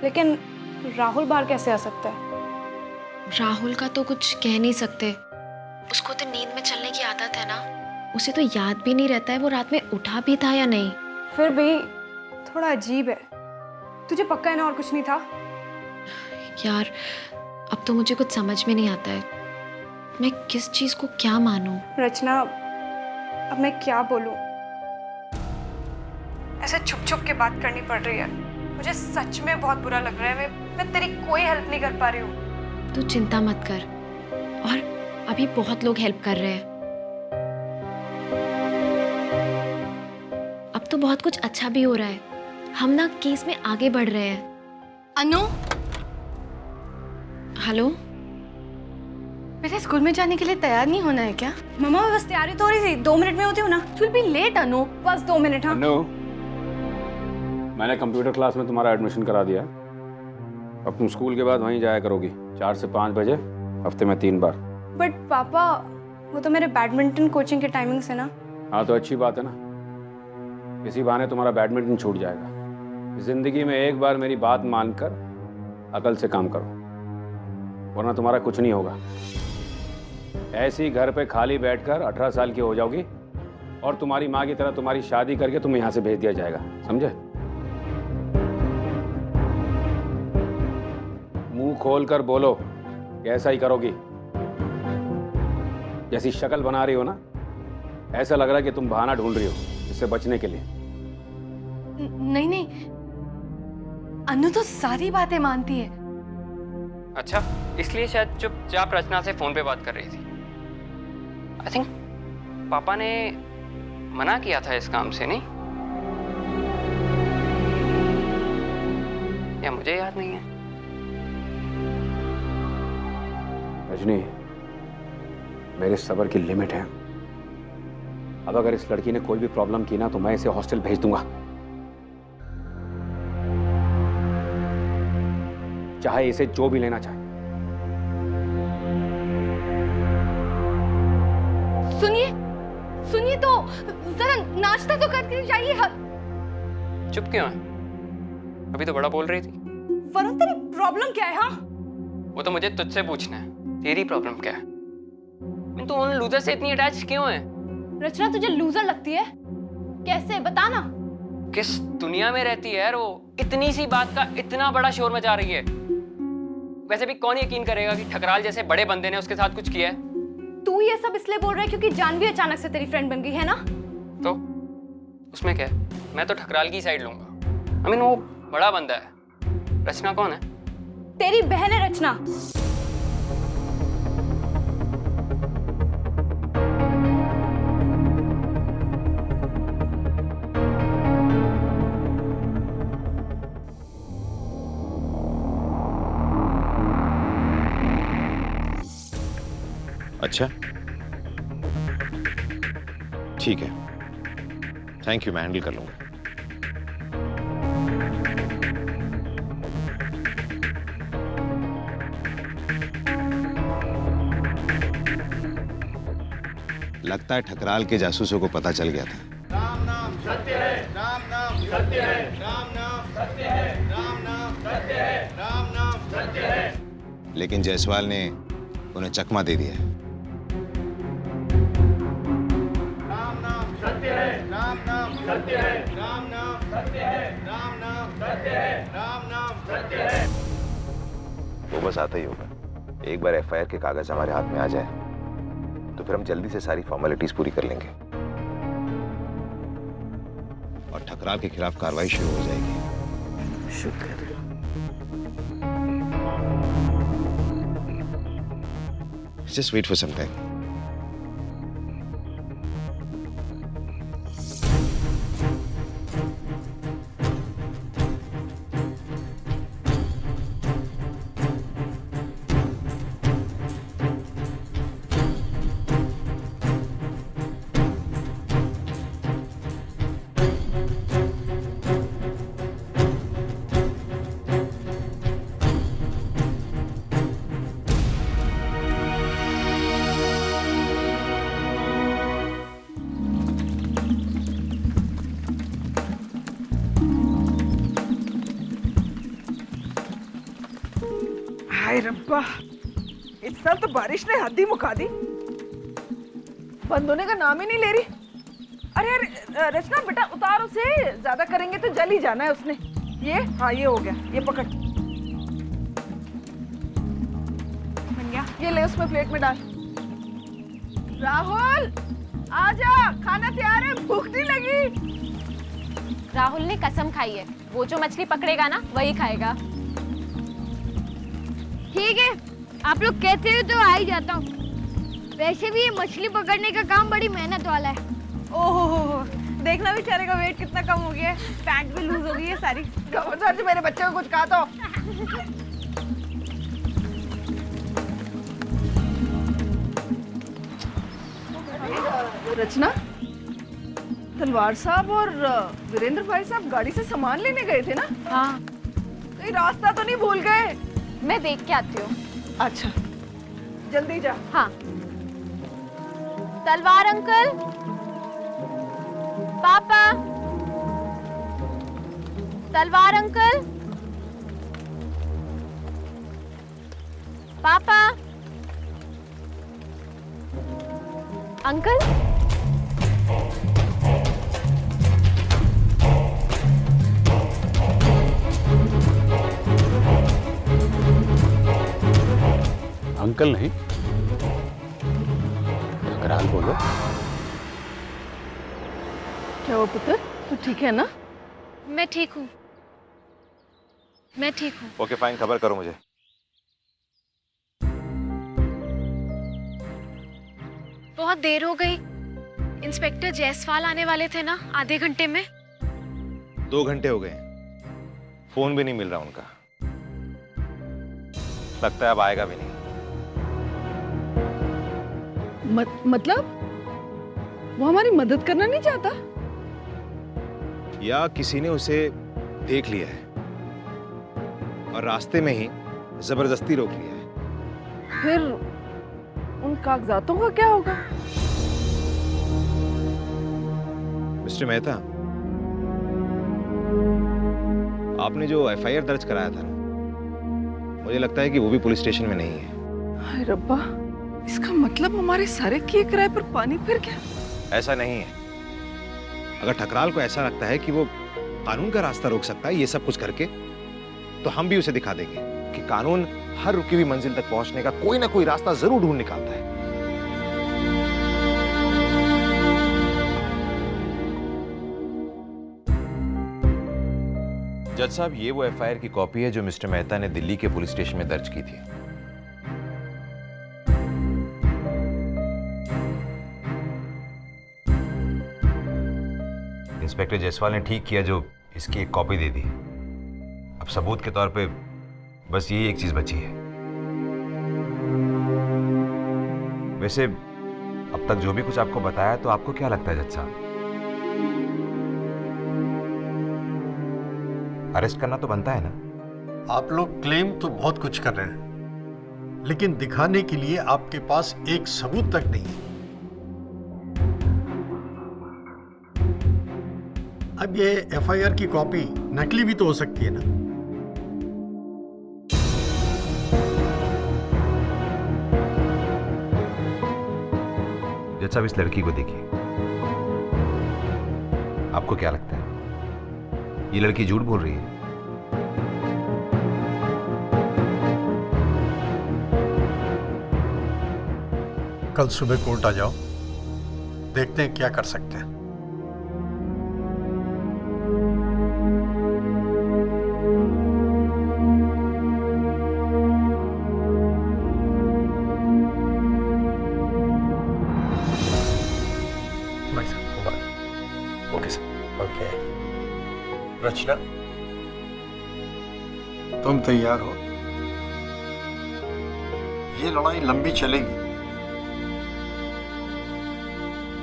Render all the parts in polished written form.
लेकिन राहुल बाहर कैसे आ सकता है? राहुल का तो कुछ कह नहीं सकते। उसको तो नींद में चलने की आदत है ना। उसे तो याद भी नहीं रहता है वो रात में उठा भी था या नहीं। फिर भी थोड़ा अजीब है। तुझे पक्का है ना और कुछ नहीं था? यार अब तो मुझे कुछ समझ में नहीं आता है। मैं किस चीज को क्या मानूं? रचना, अब मैं क्या बोलूं? ऐसे छुप छुप के बात करनी पड़ रही है। मुझे सच में बहुत बुरा लग रहा है। मैं तेरी कोई हेल्प नहीं कर पा रही हूँ। तू चिंता मत कर। और अभी बहुत लोग हेल्प कर रहे हैं। अब तो बहुत कुछ अच्छा भी हो रहा है। हम ना केस में आगे बढ़ रहे हैं। अनु, हेलो। वैसे स्कूल में जाने के लिए तैयार नहीं होना है क्या? मम्मा, मैं बस तैयारी तो हो रही थी। 2 मिनट में होती हूँ ना। विल बी लेट अनु। बस 2 मिनट। हाँ अनु, मैंने कंप्यूटर क्लास में तुम्हारा एडमिशन करा दिया। अब तुम स्कूल के बाद वहीं जाया करोगी 4 से 5 बजे, हफ्ते में 3 बार। बट पापा, वो तो मेरे बैडमिंटन कोचिंग के टाइमिंग से ना। हाँ तो अच्छी बात है ना, इसी बहाने तुम्हारा बैडमिंटन छूट जाएगा। जिंदगी में एक बार मेरी बात मानकर अकल से काम करो, वरना तुम्हारा कुछ नहीं होगा। ऐसे ही घर पे खाली बैठकर 18 साल की हो जाओगी और तुम्हारी माँ की तरह तुम्हारी शादी करके तुम्हें यहाँ से भेज दिया जाएगा, समझे? मुंह खोल कर बोलो कि ऐसा ही करोगी। जैसी शक्ल बना रही हो ना, ऐसा लग रहा है कि तुम बहाना ढूंढ रही हो इससे बचने के लिए। नहीं नहीं, अनु तो सारी बातें मानती है। अच्छा, इसलिए शायद चुपचाप रचना से फोन पे बात कर रही थी। आई थिंक पापा ने मना किया था इस काम से, नहीं? या मुझे याद नहीं है। रजनी, मेरे सब्र की लिमिट है। अब अगर इस लड़की ने कोई भी प्रॉब्लम की ना तो मैं इसे हॉस्टल भेज दूंगा, चाहे इसे जो भी लेना चाहे। सुनिए सुनिए, तो जरा नाश्ता तो करके जाइए। चुप क्यों है? अभी तो बड़ा बोल रही थी। वरुण, तेरी प्रॉब्लम क्या है? हाँ, वो तो मुझे तुझसे पूछना है, तेरी प्रॉब्लम क्या है? तू उन लूजर से इतनी अटैच क्यों है? रचना तुझे लूजर लगती है? कैसे, बता ना। किस दुनिया में रहती है यार वो? इतनी सी बात का इतना बड़ा शोर मचा रही है। वैसे भी कौन यकीन करेगा कि ठकराल जैसे बड़े बंदे ने उसके साथ कुछ किया है? तू ये सब इसलिए बोल रहा है क्योंकि जानवी अचानक से तेरी फ्रेंड बन गई है ना? तो उसमें क्या है? मैं तो ठकराल की साइड लूंगा। आई मीन वो बड़ा बंदा है। रचना कौन है? तेरी बहन है रचना। अच्छा ठीक है, थैंक यू, मैं हैंडल कर लूंगा। लगता है ठकराल के जासूसों को पता चल गया था। राम नाम सत्य है, राम नाम सत्य है, राम नाम सत्य है, राम नाम सत्य है, राम नाम सत्य है। लेकिन जायसवाल ने उन्हें चकमा दे दिया है। राम नाम सत्य है, राम नाम सत्य है, राम नाम सत्य है, राम नाम सत्य है, राम नाम सत्य है। वो बस आता ही होगा। एक बार एफआईआर के कागज हमारे हाथ में आ जाए तो फिर हम जल्दी से सारी फॉर्मेलिटीज पूरी कर लेंगे और ठकराल के खिलाफ कार्रवाई शुरू हो जाएगी। शुक्र। Just wait for some time. हाय रब्बा, इस साल तो बारिश ने हद ही मुका दी, बंद होने का नाम ही नहीं ले रही। अरे अरे रचना बेटा उतार उसे, ज्यादा करेंगे तो जल ही जाना है उसने। ये हाँ ये हो गया, ये पकड़, बन गया। ये ले उसमें प्लेट में डाल। राहुल आजा, खाना तैयार है, भूख नहीं लगी। राहुल ने कसम खाई है, वो जो मछली पकड़ेगा ना वही खाएगा। ठीक है, आप लोग कहते हो तो आ ही जाता हूँ। वैसे भी ये मछली पकड़ने का काम बड़ी मेहनत वाला है। ओहो, देखना बेचारे का वेट कितना कम हो गया है, पैंट भी लूज हो गई है सारी। खबरदार मेरे बच्चे को कुछ कहा तो। रचना, तलवार साहब और वीरेंद्र भाई साहब गाड़ी से सामान लेने गए थे ना? हाँ, कहीं रास्ता तो नहीं भूल गए? मैं देख के आती हूँ। अच्छा, जल्दी जा। हाँ। तलवार अंकल, पापा, तलवार अंकल, पापा, अंकल। अंकल नहीं, ठकराल बोलो। क्या हुआ पुत्र, तू ठीक है ना? मैं ठीक हूँ, मैं ठीक हूँ। ओके फाइन, खबर करो मुझे। बहुत देर हो गई। इंस्पेक्टर जायसवाल आने वाले थे ना आधे घंटे में। 2 घंटे हो गए, फोन भी नहीं मिल रहा उनका। लगता है अब आएगा भी नहीं। मतलब वो हमारी मदद करना नहीं चाहता? या किसी ने उसे देख लिया है और रास्ते में ही जबरदस्ती रोक लिया है। फिर उन कागजातों का क्या होगा? मिस्टर मेहता, आपने जो एफआईआर दर्ज कराया था ना, मुझे लगता है कि वो भी पुलिस स्टेशन में नहीं है। हाय रब्बा, इसका मतलब हमारे सारे किए किराए पर पानी फिर गया? ऐसा नहीं है। अगर ठकराल को ऐसा लगता है कि वो कानून का रास्ता रोक सकता है ये सब कुछ करके, तो हम भी उसे दिखा देंगे कि कानून हर रुकी हुई मंजिल तक पहुंचने का कोई ना कोई रास्ता जरूर ढूंढ निकालता है। जज साहब, ये वो एफआईआर की कॉपी है जो मिस्टर मेहता ने दिल्ली के पुलिस स्टेशन में दर्ज की थी। इंस्पेक्टर जायसवाल ने ठीक किया जो इसकी एक कॉपी दे दी। अब सबूत के तौर पे बस यही एक चीज बची है। वैसे अब तक जो भी कुछ आपको बताया, तो आपको क्या लगता है जज साहब, अरेस्ट करना तो बनता है ना? आप लोग क्लेम तो बहुत कुछ कर रहे हैं, लेकिन दिखाने के लिए आपके पास एक सबूत तक नहीं है। अब ये एफआईआर की कॉपी नकली भी तो हो सकती है ना? जज साहब, इस लड़की को देखिए, आपको क्या लगता है ये लड़की झूठ बोल रही है? कल सुबह कोर्ट आ जाओ, देखते हैं क्या कर सकते हैं। Okay sir. ओके रचना, तुम तैयार हो? ये लड़ाई लंबी चलेगी,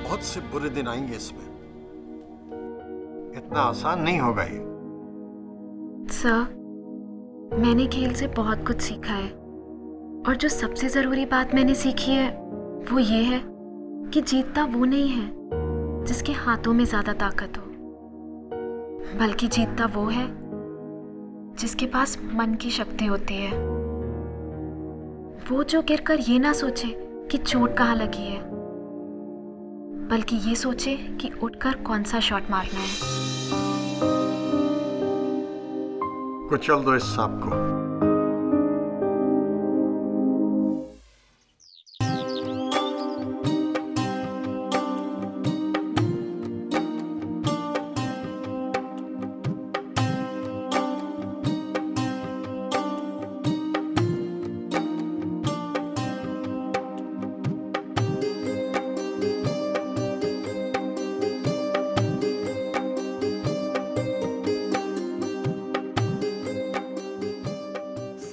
बहुत से बुरे दिन आएंगे इसमें, इतना आसान नहीं होगा ये। सर, मैंने खेल से बहुत कुछ सीखा है, और जो सबसे जरूरी बात मैंने सीखी है वो ये है कि जीतता वो नहीं है जिसके हाथों में ज्यादा ताकत हो, बल्कि जीतता वो है जिसके पास मन की शक्ति होती है। वो जो गिरकर ये ना सोचे कि चोट कहाँ लगी है, बल्कि ये सोचे कि उठकर कौन सा शॉट मारना है। कुचल दो इस सांप को।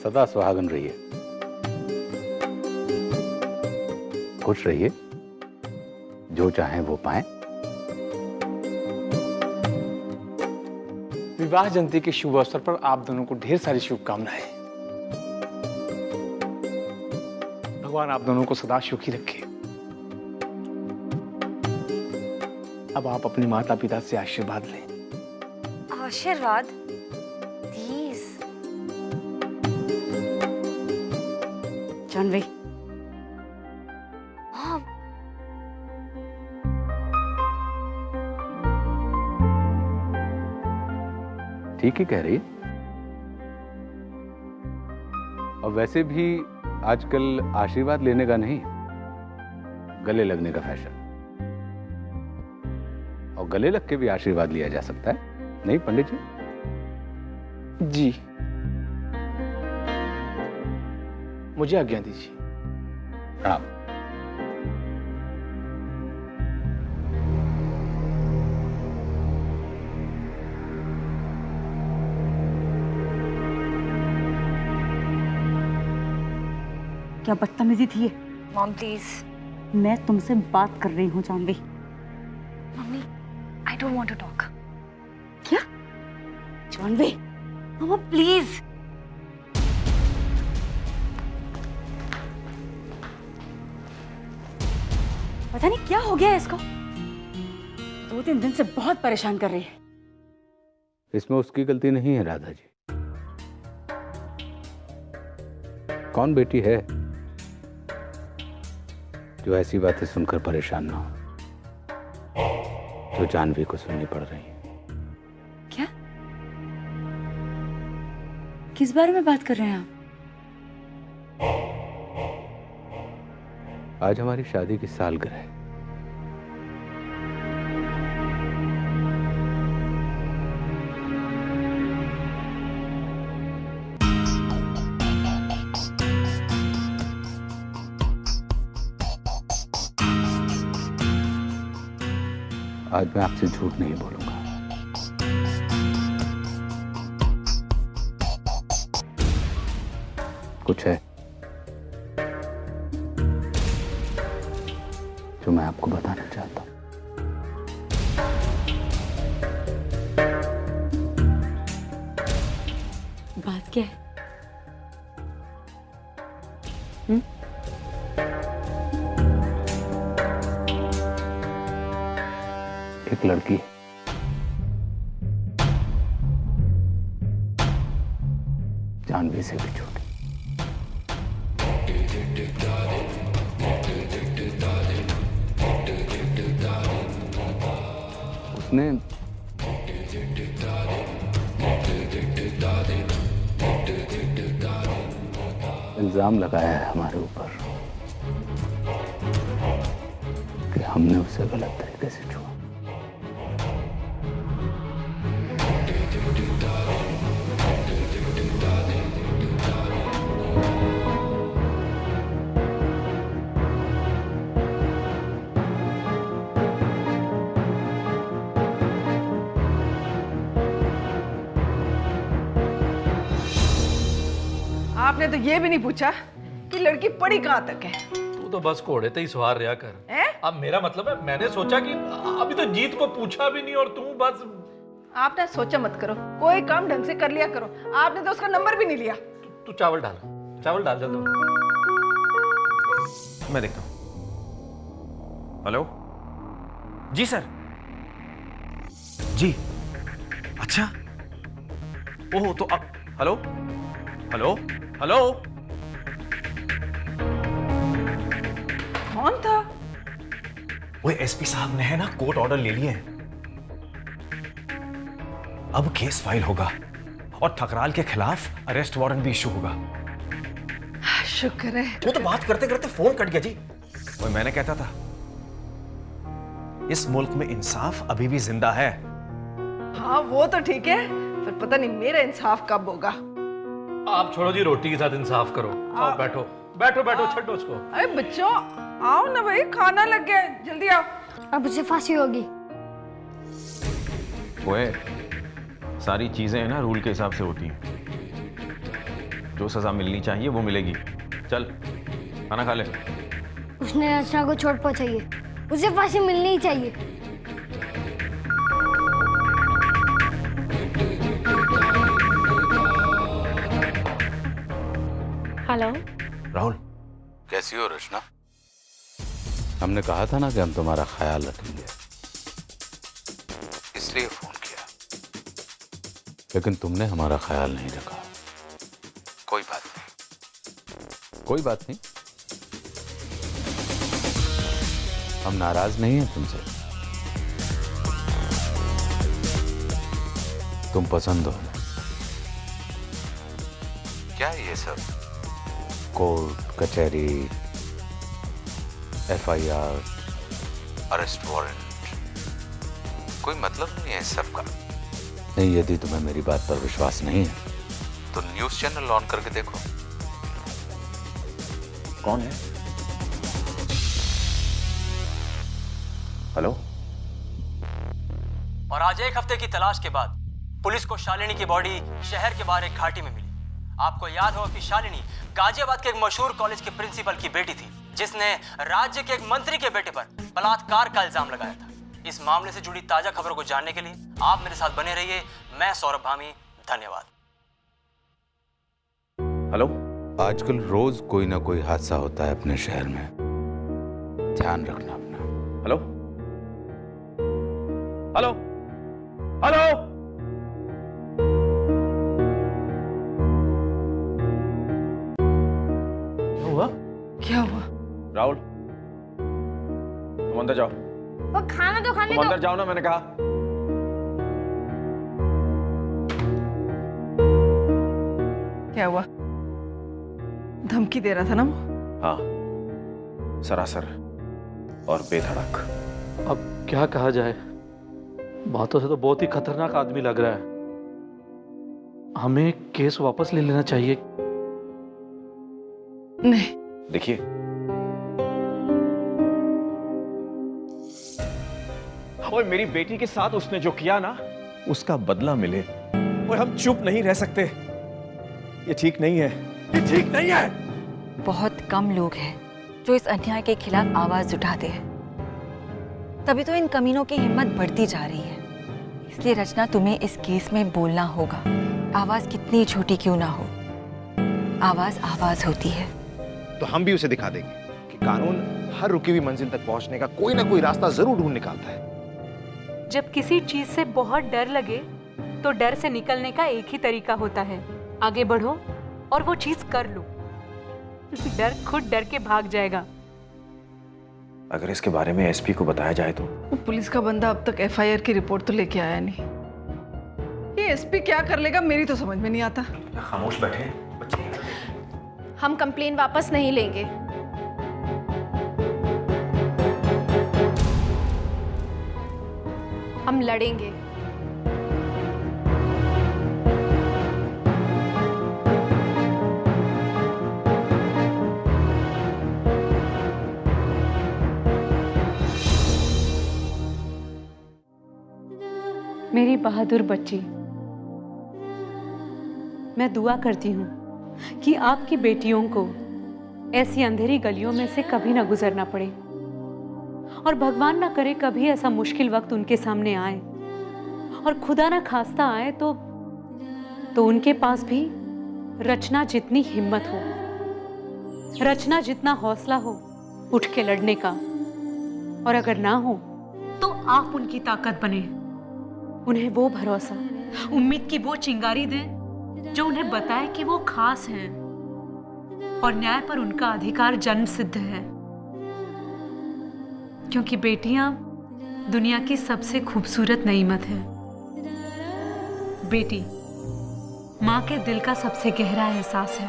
सदा सुहागन रहिए, खुश रहिए, जो चाहें वो पाएं। विवाह जयंती के शुभ अवसर पर आप दोनों को ढेर सारी शुभकामनाएं। भगवान आप दोनों को सदा सुखी रखे। अब आप अपने माता पिता से आशीर्वाद लें। आशीर्वाद? प्लीज। जानवी, हाँ। ठीक ही कह रही है। और वैसे भी आजकल आशीर्वाद लेने का नहीं, गले लगने का फैशन। और गले लग के भी आशीर्वाद लिया जा सकता है, नहीं पंडित जी? जी, मुझे आज्ञा दीजिए। प्रणाम। क्या बदतमीजी थी ये? Mom please. मैं तुमसे बात कर रही हूँ Janvi. Mummy, I don't want to talk. क्या? जानवी, मम्मा प्लीज। पता नहीं क्या हो गया है इसको। 2-3 दिन से बहुत परेशान कर रही है। इसमें उसकी गलती नहीं है राधा जी। कौन बेटी है जो ऐसी बातें सुनकर परेशान ना हो जो जानवी को सुननी पड़ रही है? क्या? किस बारे में बात कर रहे हैं आप? आज हमारी शादी की सालगिरह है। आज मैं आपसे झूठ नहीं बोलूंगा। कुछ है जो मैं आपको बताना चाहता हूं। बात क्या है? एक लड़की जानवी से भी छोटी। उसने इल्जाम लगाया है हमारे ऊपर कि हमने उसे गलत तरीके से छुआ। आपने तो ये भी नहीं पूछा कि लड़की पढ़ी कहाँ तक है। तू तो बस घोड़े ते ही सवार रहा कर। हैं? अब मेरा मतलब है, मैंने सोचा कि अभी तो जीत को पूछा भी नहीं और तू बस। आपने सोचा मत करो, कोई काम ढंग से कर लिया करो। आपने तो उसका नंबर भी नहीं लिया। तू चावल डाल जल्दी। मैं देखता हूं। हेलो जी सर। जी अच्छा। ओह तो अब हेलो हेलो हेलो कौन था? वो एसपी साहब ने है ना कोर्ट ऑर्डर ले लिए हैं। अब केस फाइल होगा और ठकराल के खिलाफ अरेस्ट वारंट भी इशू होगा। शुक्र है। वो तो बात करते करते फोन कट गया जी। और मैंने कहता था इस मुल्क में इंसाफ अभी भी जिंदा है। हाँ वो तो ठीक है, पर पता नहीं मेरा इंसाफ कब होगा। आप छोड़ो जी, रोटी के साथ इंसाफ करो। आओ बैठो बैठो बैठो, छड्डो उसको। अरे बच्चों आओ ना भाई, खाना लग गया है, जल्दी आओ। अब उसे फांसी होगी। ओए, सारी चीजें है ना रूल के हिसाब से होती हैं। जो सजा मिलनी चाहिए वो मिलेगी। चल खाना खा ले। उसने रचना को चोट पहुंचाई है, उसे फांसी मिलनी ही चाहिए। हेलो राहुल, कैसी हो रचना? हमने कहा था ना कि हम तुम्हारा ख्याल रखेंगे, इसलिए फोन किया, लेकिन तुमने हमारा ख्याल नहीं रखा। कोई बात नहीं, कोई बात नहीं। हम नाराज नहीं हैं तुमसे। तुम पसंद हो। क्या है ये सब? कोर्ट कचहरी, एफआईआर, अरेस्ट वारंट, कोई मतलब नहीं है इस सब का। नहीं, यदि तुम्हें मेरी बात पर विश्वास नहीं है तो न्यूज़ चैनल ऑन करके देखो। कौन है? हेलो। और आज एक हफ्ते की तलाश के बाद पुलिस को शालिनी की बॉडी शहर के बाहर एक घाटी में मिली। आपको याद होगा कि शालिनी गाजियाबाद के एक मशहूर कॉलेज के प्रिंसिपल की बेटी थी, जिसने राज्य के एक मंत्री के बेटे पर बलात्कार का इल्जाम लगाया था। इस मामले से जुड़ी ताजा खबरों को जानने के लिए आप मेरे साथ बने रहिए। मैं सौरभ भामी, धन्यवाद। हेलो। आजकल रोज कोई ना कोई हादसा होता है अपने शहर में, ध्यान रखना अपना। Hello hello hello. हुआ? क्या हुआ? राहुल, तुम अंदर जाओ। वो खाना तो खाने तुम अंदर जाओ ना, मैंने कहा। क्या हुआ? धमकी दे रहा था ना वो? हाँ, सरासर और बेधड़क। अब क्या कहा जाए, बातों से तो बहुत ही खतरनाक आदमी लग रहा है। हमें केस वापस ले लेना चाहिए। नहीं। देखिए, और मेरी बेटी के साथ उसने जो किया ना, उसका बदला मिले। और हम चुप नहीं रह सकते। ये ठीक नहीं है, ये ठीक नहीं है। बहुत कम लोग हैं जो इस अन्याय के खिलाफ आवाज उठाते हैं, तभी तो इन कमीनों की हिम्मत बढ़ती जा रही है। इसलिए रचना, तुम्हें इस केस में बोलना होगा। आवाज कितनी छोटी क्यों ना हो, आवाज आवाज होती है। तो हम भी उसे दिखा देंगे कि कानून हर रुकी हुई मंजिल तक पहुंचने का कोई ना कोई रास्ता जरूर ढूंढ निकालता है। जब किसी चीज से बहुत डर लगे तो डर से निकलने का एक ही तरीका होता है, आगे बढ़ो और वो चीज कर लो। डर खुद डर के भाग जाएगा। अगर इसके बारे में एसपी को बताया जाए तो? वो पुलिस का बंदा अब तक एफआईआर की रिपोर्ट तो लेके आया नहीं। ये एसपी क्या कर लेगा, मेरी तो समझ में नहीं आता। खामोश बैठे बच्चे। हम कंप्लेन वापस नहीं लेंगे। हम लड़ेंगे। मेरी बहादुर बच्ची, मैं दुआ करती हूँ कि आपकी बेटियों को ऐसी अंधेरी गलियों में से कभी ना गुजरना पड़े, और भगवान ना करे कभी ऐसा मुश्किल वक्त उनके सामने आए, और खुदा ना खास्ता आए तो उनके पास भी रचना जितनी हिम्मत हो, रचना जितना हौसला हो उठ के लड़ने का, और अगर ना हो तो आप उनकी ताकत बने, उन्हें वो भरोसा, उम्मीद की वो चिंगारी दें जो उन्हें बताए कि वो खास हैं और न्याय पर उनका अधिकार जन्म सिद्ध है। क्योंकि बेटियां दुनिया की सबसे खूबसूरत नेमत है। बेटी माँ के दिल का सबसे गहरा एहसास है,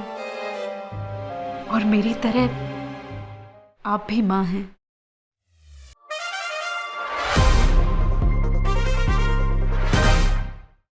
और मेरी तरह आप भी माँ हैं।